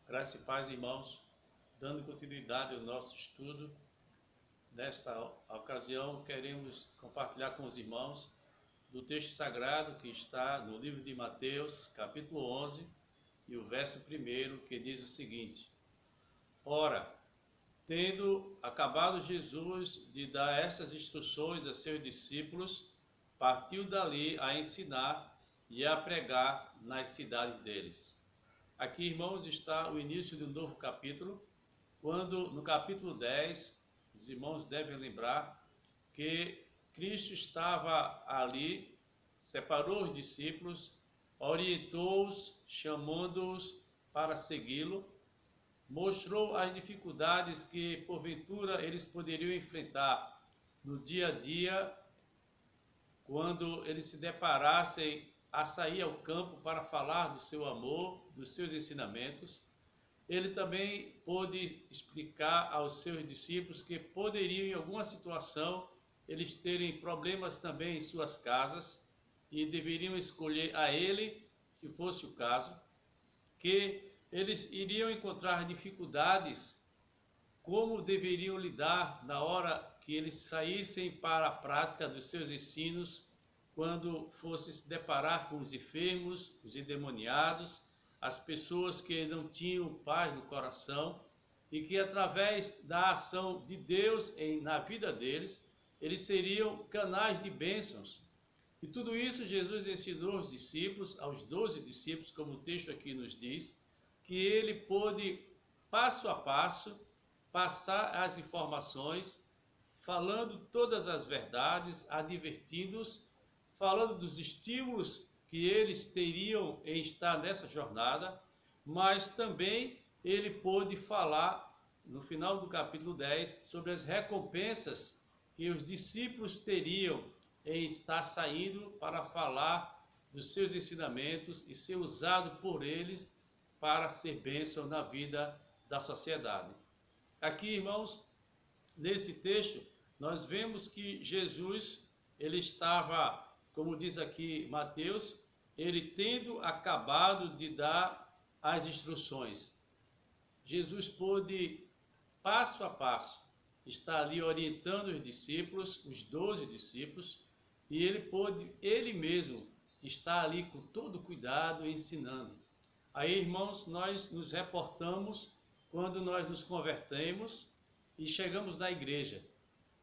Graça e paz, irmãos, dando continuidade ao nosso estudo. Nesta ocasião, queremos compartilhar com os irmãos do texto sagrado que está no livro de Mateus, capítulo 11, e o verso 1, que diz o seguinte: Ora, tendo acabado Jesus de dar estas instruções a seus discípulos, partiu dali a ensinar e a pregar nas cidades deles. Aqui, irmãos, está o início de um novo capítulo, quando no capítulo 10, os irmãos devem lembrar que Cristo estava ali, separou os discípulos, orientou-os, chamando-os para segui-lo, mostrou as dificuldades que, porventura, eles poderiam enfrentar no dia a dia, quando eles se deparassem a sair ao campo para falar do seu amor, dos seus ensinamentos. Ele também pôde explicar aos seus discípulos que poderiam, em alguma situação, eles terem problemas também em suas casas e deveriam escolher a ele, se fosse o caso, que eles iriam encontrar dificuldades, como deveriam lidar na hora que eles saíssem para a prática dos seus ensinos, quando fossem se deparar com os enfermos, os endemoniados, as pessoas que não tinham paz no coração, e que através da ação de Deus na vida deles, eles seriam canais de bênçãos. E tudo isso Jesus ensinou aos discípulos, aos 12 discípulos, como o texto aqui nos diz, que ele pôde, passo a passo, passar as informações, falando todas as verdades, advertindo-os, falando dos estímulos que eles teriam em estar nessa jornada, mas também ele pôde falar, no final do capítulo 10, sobre as recompensas que os discípulos teriam em estar saindo para falar dos seus ensinamentos e ser usado por eles para ser bênção na vida da sociedade. Aqui, irmãos, nesse texto, nós vemos que Jesus, ele estava, como diz aqui Mateus, ele tendo acabado de dar as instruções. Jesus pôde, passo a passo, estar ali orientando os discípulos, os 12 discípulos, e ele pôde, ele mesmo, estar ali com todo cuidado ensinando. Aí, irmãos, nós nos reportamos quando nós nos convertemos e chegamos na igreja.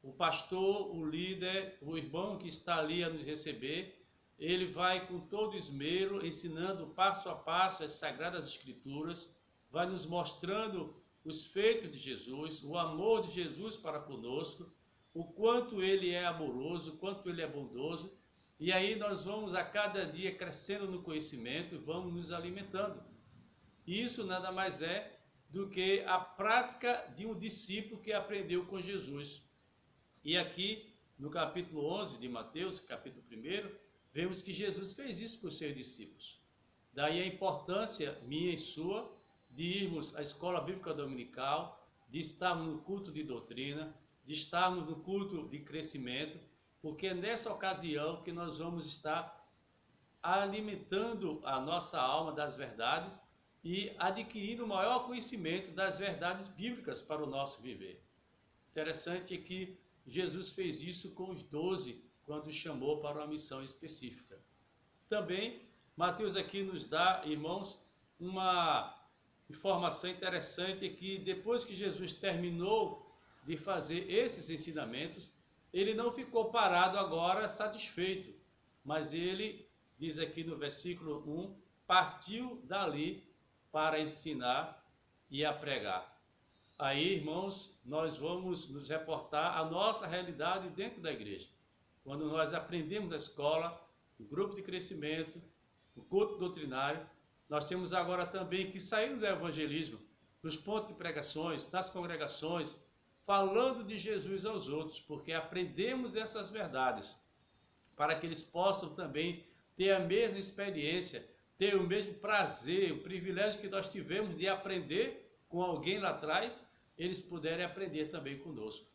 O pastor, o líder, o irmão que está ali a nos receber, ele vai com todo esmero, ensinando passo a passo as Sagradas Escrituras, vai nos mostrando os feitos de Jesus, o amor de Jesus para conosco, o quanto ele é amoroso, o quanto ele é bondoso, e aí nós vamos a cada dia crescendo no conhecimento e vamos nos alimentando. E isso nada mais é do que a prática de um discípulo que aprendeu com Jesus. E aqui, no capítulo 11 de Mateus, capítulo 1, vemos que Jesus fez isso com os seus discípulos. Daí a importância minha e sua de irmos à escola bíblica dominical, de estarmos no culto de doutrina, de estarmos no culto de crescimento, porque é nessa ocasião que nós vamos estar alimentando a nossa alma das verdades e adquirindo maior conhecimento das verdades bíblicas para o nosso viver. Interessante é que Jesus fez isso com os 12, quando os chamou para uma missão específica. Também, Mateus aqui nos dá, irmãos, uma informação interessante, que depois que Jesus terminou de fazer esses ensinamentos, ele não ficou parado agora satisfeito, mas ele, diz aqui no versículo 1, partiu dali para ensinar e a pregar. Aí, irmãos, nós vamos nos reportar a nossa realidade dentro da igreja. Quando nós aprendemos na escola, no grupo de crescimento, no culto doutrinário, nós temos agora também que sair do evangelismo, nos pontos de pregações, nas congregações, falando de Jesus aos outros, porque aprendemos essas verdades, para que eles possam também ter a mesma experiência, ter o mesmo prazer, o privilégio que nós tivemos de aprender com alguém lá atrás, eles puderem aprender também conosco.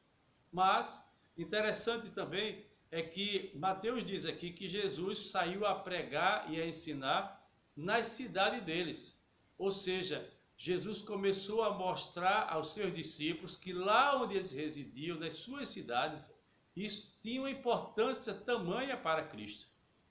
Mas, interessante também é que Mateus diz aqui que Jesus saiu a pregar e a ensinar nas cidades deles. Ou seja, Jesus começou a mostrar aos seus discípulos que lá onde eles residiam, nas suas cidades, isso tinha uma importância tamanha para Cristo.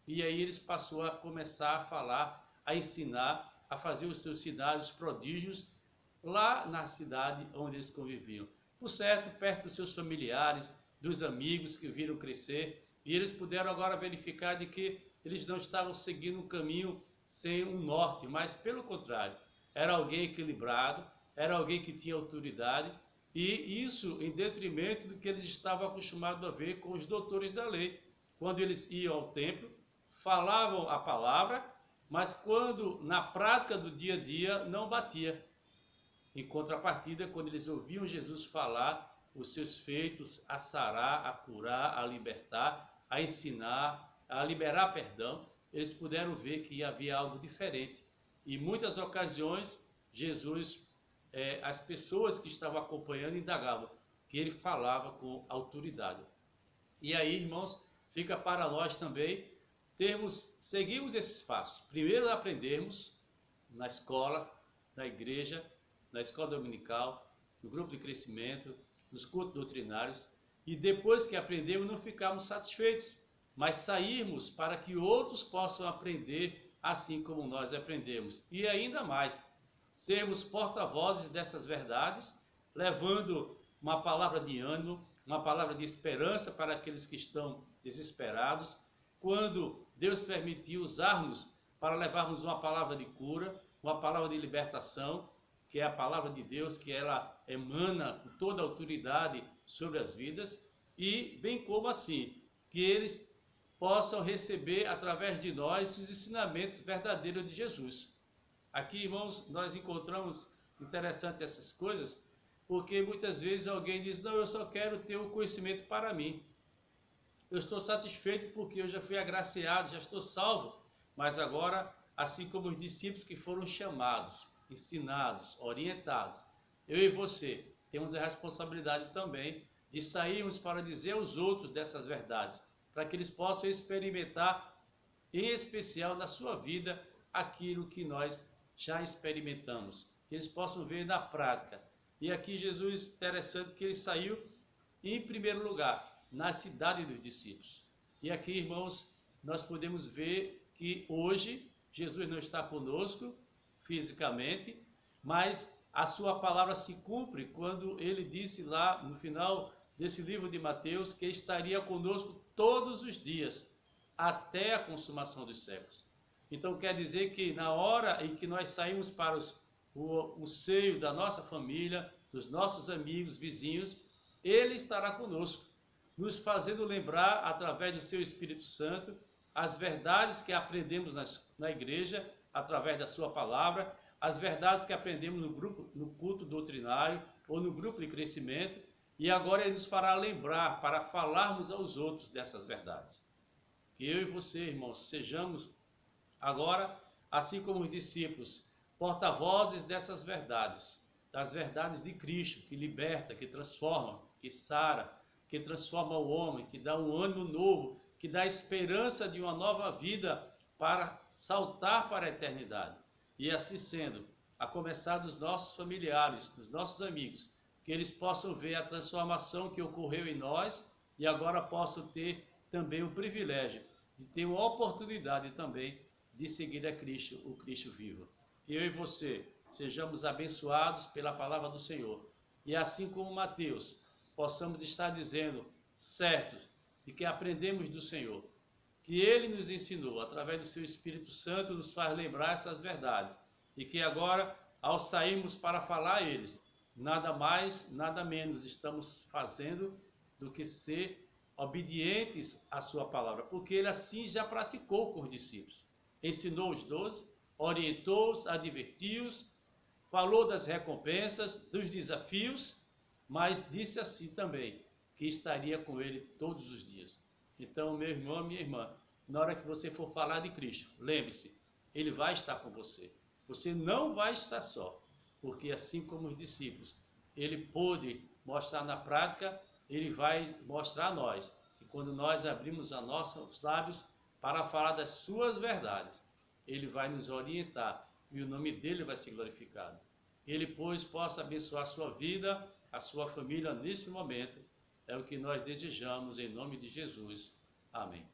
E aí eles passou a começar a falar, a ensinar, a fazer os seus sinais, os prodígios, lá na cidade onde eles conviviam. Por certo, perto dos seus familiares, dos amigos que viram crescer, e eles puderam agora verificar de que eles não estavam seguindo um caminho sem um norte, mas pelo contrário, era alguém equilibrado, era alguém que tinha autoridade, e isso em detrimento do que eles estavam acostumados a ver com os doutores da lei. Quando eles iam ao templo, falavam a palavra, mas quando na prática do dia a dia não batia. Em contrapartida, quando eles ouviam Jesus falar os seus feitos, a sarar, a curar, a libertar, a ensinar, a liberar perdão, eles puderam ver que havia algo diferente. E em muitas ocasiões, Jesus, as pessoas que estavam acompanhando indagavam que ele falava com autoridade. E aí, irmãos, fica para nós também seguirmos esses passos. Primeiro aprendermos na escola, na igreja, na escola dominical, no grupo de crescimento, nos cultos doutrinários, e depois que aprendemos não ficarmos satisfeitos, mas sairmos para que outros possam aprender assim como nós aprendemos. E ainda mais, sermos porta-vozes dessas verdades, levando uma palavra de ânimo, uma palavra de esperança para aqueles que estão desesperados. Quando Deus permitiu usarmos para levarmos uma palavra de cura, uma palavra de libertação, que é a palavra de Deus, que ela emana com toda a autoridade sobre as vidas, e bem como assim, que eles possam receber através de nós os ensinamentos verdadeiros de Jesus. Aqui, irmãos, nós encontramos interessante essas coisas, porque muitas vezes alguém diz, não, eu só quero ter o conhecimento para mim. Eu estou satisfeito porque eu já fui agraciado, já estou salvo, mas agora, assim como os discípulos que foram chamados, ensinados, orientados, eu e você temos a responsabilidade também de sairmos para dizer aos outros dessas verdades, para que eles possam experimentar, em especial na sua vida, aquilo que nós já experimentamos, que eles possam ver na prática. E aqui Jesus, interessante que ele saiu em primeiro lugar, na cidade dos discípulos. E aqui, irmãos, nós podemos ver que hoje Jesus não está conosco fisicamente, mas a sua palavra se cumpre quando ele disse lá no final desse livro de Mateus que estaria conosco todos os dias, até a consumação dos séculos. Então quer dizer que na hora em que nós saímos para o seio da nossa família, dos nossos amigos, vizinhos, ele estará conosco, nos fazendo lembrar, através do seu Espírito Santo, as verdades que aprendemos na igreja, através da sua palavra, as verdades que aprendemos no culto doutrinário ou no grupo de crescimento, e agora ele nos fará lembrar para falarmos aos outros dessas verdades. Que eu e você, irmãos, sejamos agora, assim como os discípulos, porta-vozes dessas verdades, das verdades de Cristo, que liberta, que transforma, que sara, que transforma o homem, que dá um ânimo novo, que dá esperança de uma nova vida para saltar para a eternidade. E assim sendo, a começar dos nossos familiares, dos nossos amigos, que eles possam ver a transformação que ocorreu em nós e agora possam ter também o privilégio de ter uma oportunidade também de seguir a Cristo, o Cristo vivo. Que eu e você sejamos abençoados pela palavra do Senhor. E assim como Mateus, possamos estar dizendo, certos, de que aprendemos do Senhor, que Ele nos ensinou, através do seu Espírito Santo, nos faz lembrar essas verdades, e que agora, ao sairmos para falar a eles, nada mais, nada menos estamos fazendo do que ser obedientes à sua palavra, porque Ele assim já praticou com os discípulos. Ensinou os 12, orientou-os, advertiu-os, falou das recompensas, dos desafios, mas disse assim também, que estaria com ele todos os dias. Então, meu irmão, minha irmã, na hora que você for falar de Cristo, lembre-se, Ele vai estar com você. Você não vai estar só, porque assim como os discípulos, Ele pôde mostrar na prática, Ele vai mostrar a nós. E quando nós abrimos os nossos lábios para falar das suas verdades, Ele vai nos orientar e o nome dEle vai ser glorificado. Que Ele, pois, possa abençoar a sua vida, a sua família nesse momento. É o que nós desejamos em nome de Jesus. Amém.